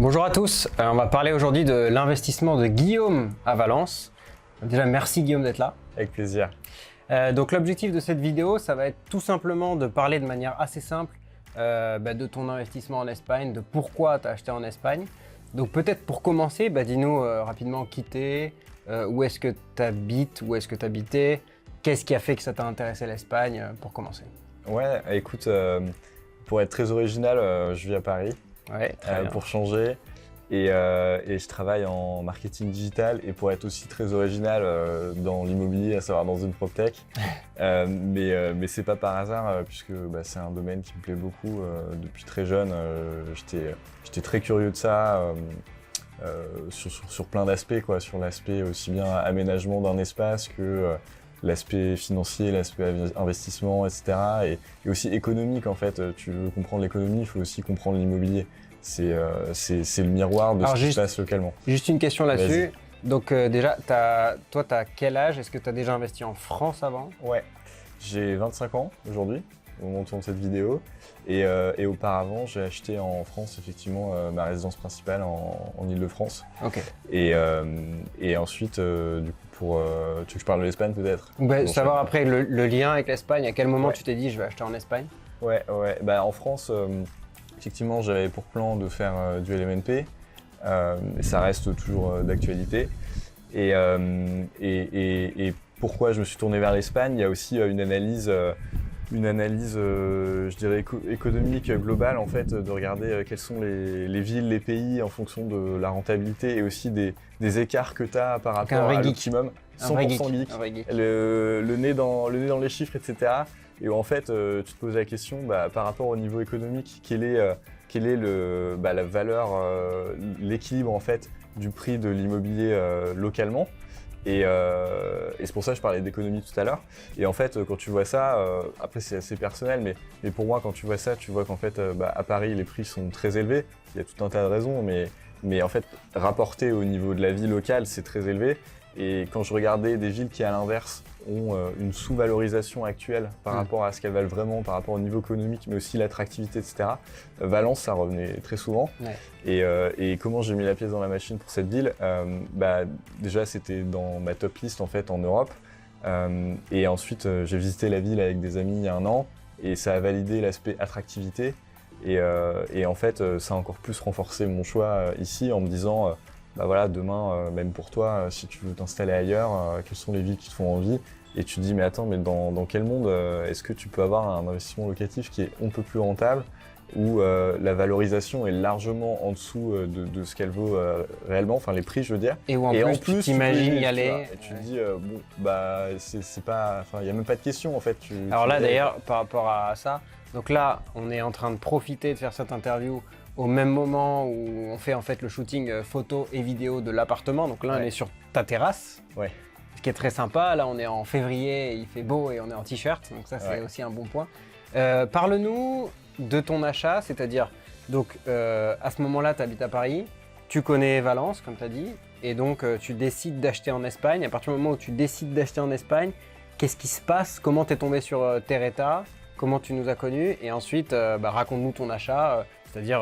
Bonjour à tous, on va parler aujourd'hui de l'investissement de Guillaume à Valence. Déjà merci Guillaume d'être là. Avec plaisir. Donc l'objectif de cette vidéo, ça va être tout simplement de parler de manière assez simple de ton investissement en Espagne, de pourquoi tu as acheté en Espagne. Donc peut-être pour commencer, dis-nous rapidement qui t'es, où est-ce que tu habites, où est-ce que tu habitais, qu'est-ce qui a fait que ça t'a intéressé l'Espagne pour commencer. Ouais, écoute, pour être très original, je vis à Paris. Ouais, très bien. Pour changer. Et je travaille en marketing digital et pour être aussi très original dans l'immobilier, à savoir dans une PropTech. Mais c'est pas par hasard puisque c'est un domaine qui me plaît beaucoup depuis très jeune. J'étais très curieux de ça sur plein d'aspects, quoi, sur l'aspect aussi bien aménagement d'un espace que l'aspect financier, l'aspect investissement, etc. Et aussi économique en fait. Tu veux comprendre l'économie, il faut aussi comprendre l'immobilier. C'est le miroir de ce qui se passe localement. Juste une question là-dessus. Donc déjà, toi, tu as quel âge? Est-ce que tu as déjà investi en France avant? Ouais, j'ai 25 ans aujourd'hui, au moment où on tourne cette vidéo. Et auparavant, j'ai acheté en France, effectivement, ma résidence principale en Ile-de-France. Ok. Et ensuite, du coup, tu veux que je parle de l'Espagne peut-être? Savoir après le lien avec l'Espagne, à quel moment Ouais. tu t'es dit je vais acheter en Espagne? Ouais. En France, effectivement, j'avais pour plan de faire du LMNP. Et ça reste toujours d'actualité. Et pourquoi je me suis tourné vers l'Espagne? Il y a aussi une analyse, je dirais, économique globale, en fait, de regarder quelles sont les villes, les pays en fonction de la rentabilité et aussi des écarts que tu as par rapport à l'optimum. 100% geek. Le nez dans les chiffres, etc. Et où en fait, tu te poses la question, par rapport au niveau économique, quelle est la valeur, l'équilibre en fait du prix de l'immobilier localement. Et c'est pour ça que je parlais d'économie tout à l'heure. Et en fait, quand tu vois ça, après c'est assez personnel, mais pour moi, quand tu vois ça, tu vois qu'en fait, à Paris, les prix sont très élevés. Il y a tout un tas de raisons, mais en fait, rapporté au niveau de la vie locale, c'est très élevé. Et quand je regardais des villes qui, à l'inverse, ont une sous-valorisation actuelle par rapport à ce qu'elles valent vraiment, par rapport au niveau économique, mais aussi l'attractivité, etc. Valence, ça revenait très souvent. Ouais. Et comment j'ai mis la pièce dans la machine pour cette ville? Déjà, c'était dans ma top list en fait en Europe. Et ensuite, j'ai visité la ville avec des amis il y a un an et ça a validé l'aspect attractivité. Et en fait, ça a encore plus renforcé mon choix ici en me disant demain, même pour toi, si tu veux t'installer ailleurs, quelles sont les villes qui te font envie? Et tu te dis, mais attends, mais dans quel monde est-ce que tu peux avoir un investissement locatif qui est on peut plus rentable, où la valorisation est largement en dessous de ce qu'elle vaut réellement, enfin les prix, je veux dire. Et où en plus tu t'imagines y aller. Et tu te dis, c'est pas, enfin, il n'y a même pas de question en fait. Alors là, d'ailleurs, par rapport à ça, donc là, on est en train de profiter de faire cette interview au même moment où on fait en fait le shooting photo et vidéo de l'appartement. Donc là, on est sur ta terrasse, ce qui est très sympa. Là, on est en février, il fait beau et on est en t-shirt, donc ça, c'est aussi un bon point. Parle-nous de ton achat, c'est-à-dire, donc à ce moment-là, tu habites à Paris, tu connais Valence, comme tu as dit, et donc tu décides d'acheter en Espagne. À partir du moment où tu décides d'acheter en Espagne, qu'est-ce qui se passe? Comment tu es tombé sur Terreta? Comment tu nous as connus? Et ensuite, raconte-nous ton achat, c'est-à-dire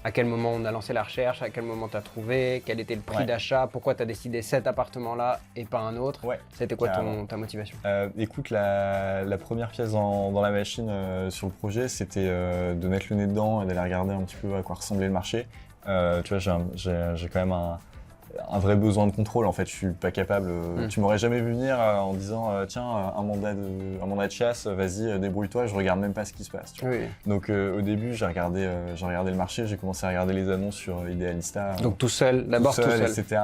à quel moment on a lancé la recherche, à quel moment tu as trouvé, quel était le prix d'achat, pourquoi tu as décidé cet appartement-là et pas un autre. C'était quoi ta motivation? Écoute, la première pièce dans la machine sur le projet, c'était de mettre le nez dedans et d'aller regarder un petit peu à quoi ressemblait le marché. Tu vois, j'ai quand même un vrai besoin de contrôle. En fait, je suis pas capable. Tu m'aurais jamais vu venir en disant tiens, un mandat de chasse, vas-y, débrouille-toi. Je regarde même pas ce qui se passe. Tu vois. Donc au début, j'ai regardé le marché. J'ai commencé à regarder les annonces sur Idealista. Donc tout seul, d'abord tout seul, etc.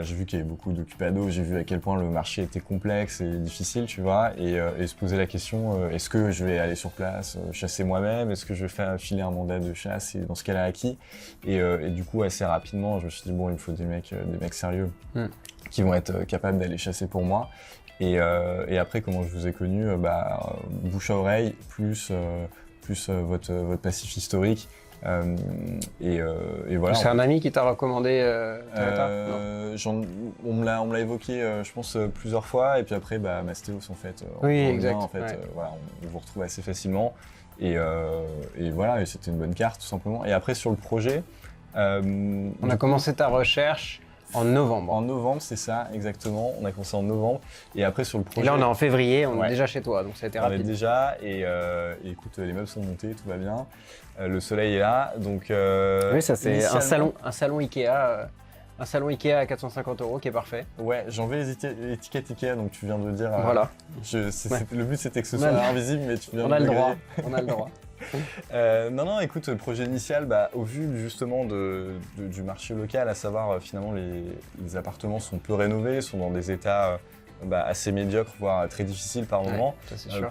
J'ai vu qu'il y avait beaucoup d'occupados. J'ai vu à quel point le marché était complexe et difficile, tu vois. Et se poser la question est-ce que je vais aller sur place chasser moi-même? Est-ce que je vais faire filer un mandat de chasse et dans ce cas-là à qui? Et du coup, assez rapidement, je me suis dit bon, il me faut des mecs sérieux qui vont être capables d'aller chasser pour moi. Et après, comment je vous ai connu, bouche à oreille, plus votre passif historique Et voilà. C'est un ami qui t'a recommandé Toyota? On me l'a évoqué, je pense, plusieurs fois. Et puis après, Mastéos, en fait. Oui, exact. En fait, voilà, on vous retrouve assez facilement. Et voilà, et c'était une bonne carte, tout simplement. Et après, sur le projet... on a commencé ta recherche en novembre. En novembre, c'est ça, exactement. On a commencé en novembre. Et après, sur le projet... Et là, on est en février, on est déjà chez toi, donc ça a été rapide. On est déjà, et écoute, les meubles sont montés, tout va bien. Le soleil est là, donc... oui, ça c'est un salon Ikea. Un salon Ikea à 450 € qui est parfait. Ouais, j'ai enlevé les étiquettes Ikea, donc tu viens de dire... Voilà. Le but, c'était que ce soit invisible, mais tu viens de On a le droit, on a le droit. Non, écoute, le projet initial, au vu justement du marché local, à savoir finalement les appartements sont peu rénovés, sont dans des états assez médiocres, voire très difficiles par moment,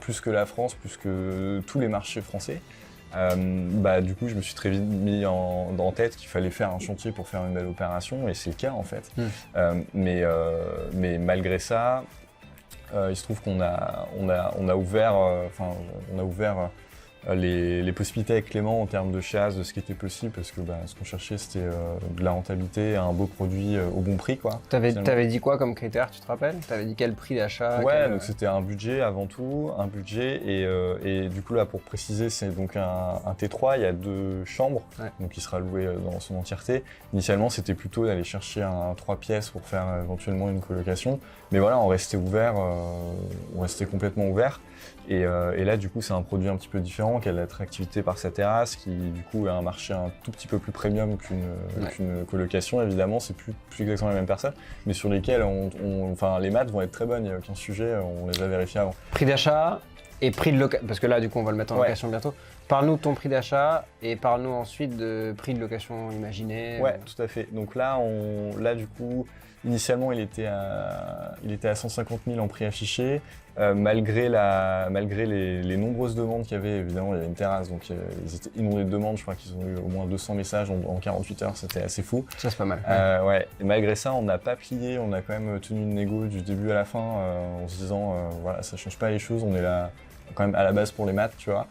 plus que la France, plus que tous les marchés français. Du coup, je me suis très vite mis en tête qu'il fallait faire un chantier pour faire une belle opération, et c'est le cas en fait. Mais malgré ça, il se trouve qu'on a ouvert les possibilités avec Clément en termes de chasse, de ce qui était possible, parce que ce qu'on cherchait, c'était de la rentabilité, un beau produit au bon prix, quoi. T'avais dit quoi comme critère, tu te rappelles? T'avais dit quel prix d'achat? Ouais, donc c'était un budget avant tout, et du coup là, pour préciser, c'est donc un T3, il y a 2 chambres, donc il sera loué dans son entièreté. Initialement, c'était plutôt d'aller chercher un 3 pièces pour faire éventuellement une colocation, mais voilà, on restait complètement ouvert. Et là, du coup, c'est un produit un petit peu différent, qui a de l'attractivité par sa terrasse, qui du coup a un marché un tout petit peu plus premium qu'une colocation. Évidemment, c'est plus exactement les mêmes personnes, mais sur lesquelles les maths vont être très bonnes, il n'y a aucun sujet, on les a vérifiés avant. Prix d'achat et prix de location, parce que là, du coup, on va le mettre en location bientôt. Parle-nous de ton prix d'achat et parle-nous ensuite de prix de location imaginé. Ouais, tout à fait. Donc là, du coup, initialement, il était à 150 000 en prix affiché. Malgré les nombreuses demandes qu'il y avait, évidemment, il y avait une terrasse, donc ils étaient inondés de demandes. Je crois qu'ils ont eu au moins 200 messages en 48 heures, c'était assez fou. Ça, c'est pas mal. Ouais. Et malgré ça, on n'a pas plié, on a quand même tenu une négo du début à la fin, en se disant, voilà, ça change pas les choses, on est là quand même à la base pour les maths, tu vois.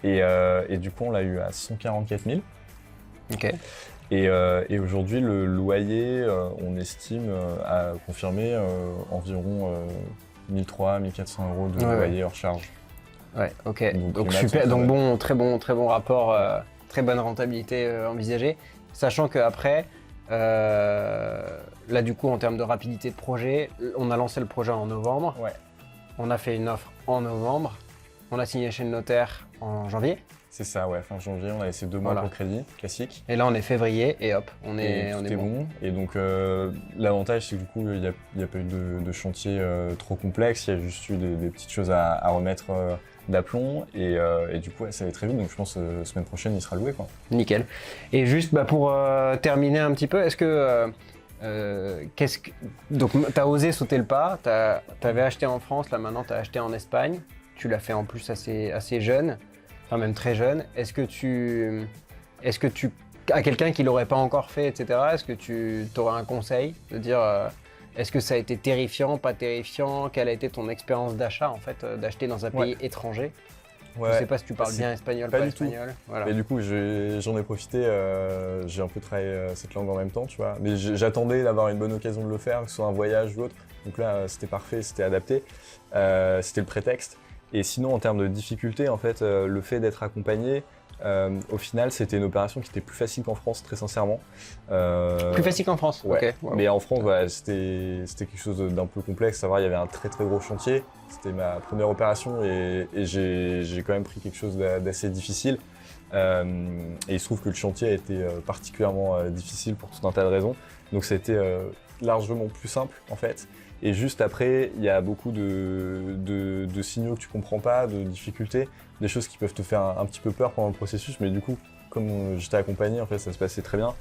Et du coup, on l'a eu à 144 000. Ok. Et aujourd'hui, le loyer, on estime à confirmer environ 1 300 1 400 € de loyer hors charge. Ouais, ok. Donc super, donc très bon rapport, très bonne rentabilité envisagée. Sachant qu'après, là du coup, en termes de rapidité de projet, on a lancé le projet en novembre. Ouais. On a fait une offre en novembre. On a signé chez le notaire en janvier. C'est ça, ouais, fin janvier, on a laissé 2 mois pour le crédit, classique. Et là, on est février et hop, on est bon. Et donc, l'avantage, c'est que du coup, il n'y a pas eu de chantier trop complexe, il y a juste eu des petites choses à remettre d'aplomb. Et du coup, ça allait très vite, donc je pense que semaine prochaine, il sera loué, quoi. Nickel. Et juste pour terminer un petit peu, est-ce que... donc, tu as osé sauter le pas, tu avais acheté en France, là maintenant, tu as acheté en Espagne. Tu l'as fait en plus assez jeune, enfin même très jeune. Est-ce que tu, à quelqu'un qui l'aurait pas encore fait, etc., est-ce que tu aurais un conseil de dire, est-ce que ça a été terrifiant, pas terrifiant? Quelle a été ton expérience d'achat, en fait, d'acheter dans un pays étranger? Ouais. Je sais pas si tu parles bien espagnol, pas espagnol. Voilà. Et du coup, j'en ai profité, j'ai un peu travaillé cette langue en même temps, tu vois. Mais j'attendais d'avoir une bonne occasion de le faire, que ce soit un voyage ou autre. Donc là, c'était parfait, c'était adapté. C'était le prétexte. Et sinon, en termes de difficulté, en fait, le fait d'être accompagné, au final, c'était une opération qui était plus facile qu'en France, très sincèrement. Plus facile qu'en France? Ouais. Okay. Wow. Mais en France, c'était quelque chose d'un peu complexe. Savoir, il y avait un très très gros chantier. C'était ma première opération et j'ai quand même pris quelque chose d'assez difficile. Et il se trouve que le chantier a été particulièrement difficile pour tout un tas de raisons. Donc ça a été largement plus simple, en fait. Et juste après, il y a beaucoup de signaux que tu comprends pas, de difficultés, des choses qui peuvent te faire un petit peu peur pendant le processus, mais du coup, comme j'étais accompagné, en fait, ça se passait très bien.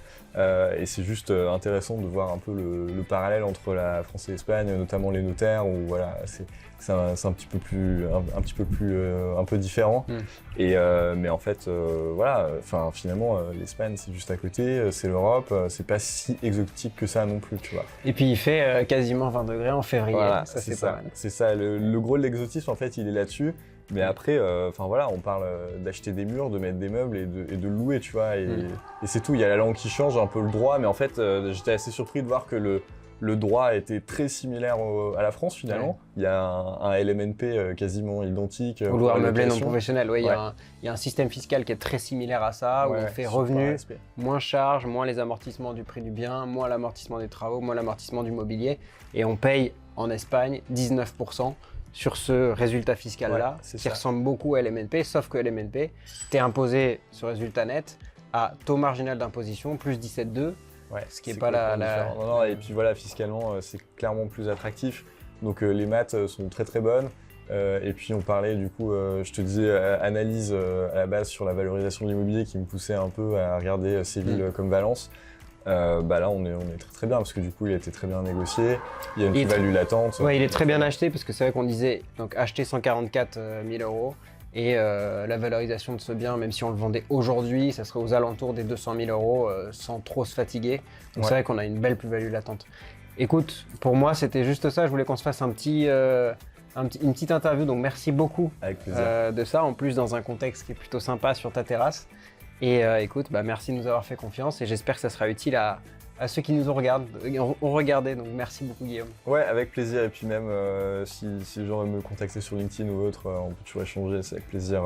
Et c'est juste intéressant de voir un peu le parallèle entre la France et l'Espagne, notamment les notaires, où voilà, c'est un petit peu différent. Mais en fait, voilà, finalement, l'Espagne, c'est juste à côté, c'est l'Europe, c'est pas si exotique que ça non plus, tu vois. Et puis il fait quasiment 20 degrés en février, voilà, ça c'est pas mal. C'est ça, le gros de l'exotisme, en fait, il est là-dessus. Mais après, voilà, on parle d'acheter des murs, de mettre des meubles et de louer, tu vois. Et c'est tout. Il y a la langue qui change, un peu le droit, mais en fait, j'étais assez surpris de voir que le droit était très similaire à la France finalement. Ouais. Il y a un LMNP quasiment identique. Au loueur meublé non professionnel, il y a un système fiscal qui est très similaire à ça, où on fait revenus, moins charges, moins les amortissements du prix du bien, moins l'amortissement des travaux, moins l'amortissement du mobilier. Et on paye en Espagne 19% sur ce résultat fiscal-là, qui ressemble beaucoup à LMNP, sauf que LMNP, tu es imposé ce résultat net à taux marginal d'imposition plus 17,2. Ouais, ce qui n'est pas la... Non, et puis voilà, fiscalement, c'est clairement plus attractif. Donc les maths sont très très bonnes. Et puis on parlait du coup, je te disais, analyse à la base sur la valorisation de l'immobilier qui me poussait un peu à regarder ces villes comme Valence. Là on est très très bien parce que du coup il a été très bien négocié, il y a une plus-value latente. Ouais, il est très bien acheté parce que c'est vrai qu'on disait donc acheter 144 000 euros. Et la valorisation de ce bien, même si on le vendait aujourd'hui, ça serait aux alentours des 200 000 euros sans trop se fatiguer. Donc c'est vrai qu'on a une belle plus-value latente. Écoute, pour moi c'était juste ça, je voulais qu'on se fasse une petite interview, donc merci beaucoup de ça, en plus dans un contexte qui est plutôt sympa sur ta terrasse. Et écoute, merci de nous avoir fait confiance et j'espère que ça sera utile à ceux qui nous ont regardé, donc merci beaucoup Guillaume. Ouais, avec plaisir, et puis même si les gens veulent me contacter sur LinkedIn ou autre, on peut toujours échanger, c'est avec plaisir.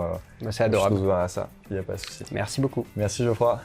C'est adorable. Je vous à ça, il n'y a pas de souci. Merci beaucoup. Merci Geoffroy.